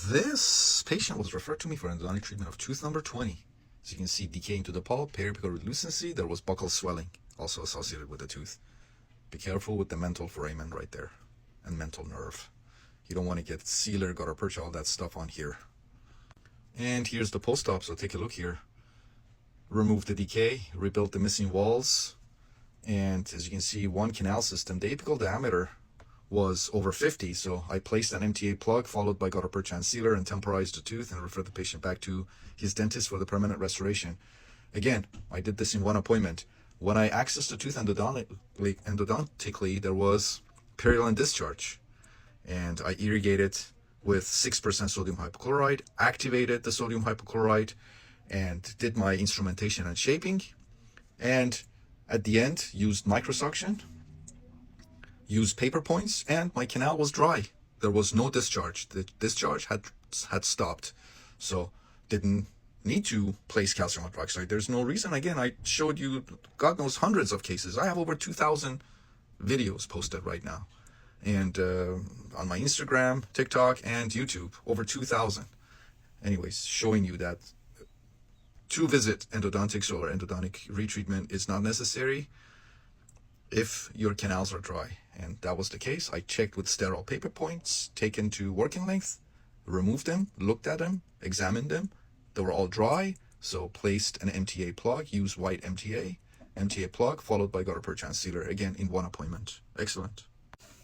this patient was referred to me for endodontic treatment of tooth number 20. As you can see, decay into the pulp, periapical relucency. There was buccal swelling also associated with the tooth. Be careful with the mental foramen right there and mental nerve. You don't want to get sealer, gutta percha, all that stuff on here. And here's the post-op, so take a look here. Remove the decay, rebuild the missing walls, and as you can see, one canal system, the apical diameter was over 50, so I placed an MTA plug followed by gutta percha and sealer and temporized the tooth and referred the patient back to his dentist for the permanent restoration. Again, I did this in one appointment. When I accessed the tooth endodontically, there was purulent discharge, and I irrigated with 6% sodium hypochlorite, activated the sodium hypochlorite, and did my instrumentation and shaping, and at the end used microsuction, used paper points, and my canal was dry. There was no discharge. The discharge had stopped, so didn't need to place calcium hydroxide. There's no reason. Again, I showed you God knows hundreds of cases. I have over 2,000 videos posted right now, and on my Instagram, TikTok, and YouTube, over 2,000. Anyways, showing you that to visit endodontics or endodontic retreatment is not necessary if your canals are dry, and that was the case. I checked with sterile paper points taken to working length, removed them, looked at them, examined them. They were all dry, so placed an MTA plug, used white MTA plug followed by gutta percha and sealer, again in one appointment. Excellent.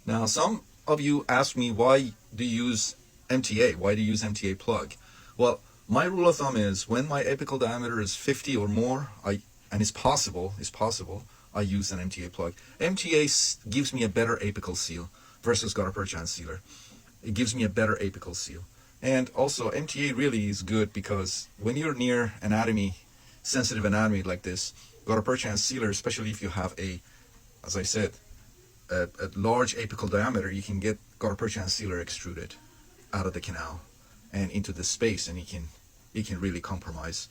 Now, some of you ask me, why do you use MTA? Why do you use MTA plug? Well, my rule of thumb is when my apical diameter is 50 or more, and it's possible, I use an MTA plug. MTA gives me a better apical seal versus gutta percha and sealer. It gives me a better apical seal. And also, MTA really is good because when you're near anatomy, sensitive anatomy like this, gutta percha and sealer, especially if you have as I said, a large apical diameter, you can get gutta percha and sealer extruded out of the canal and into the space, and it can really cause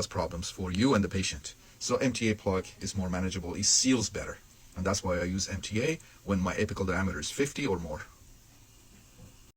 problems for you and the patient. So MTA plug is more manageable. It seals better, and that's why I use MTA when my apical diameter is 50 or more.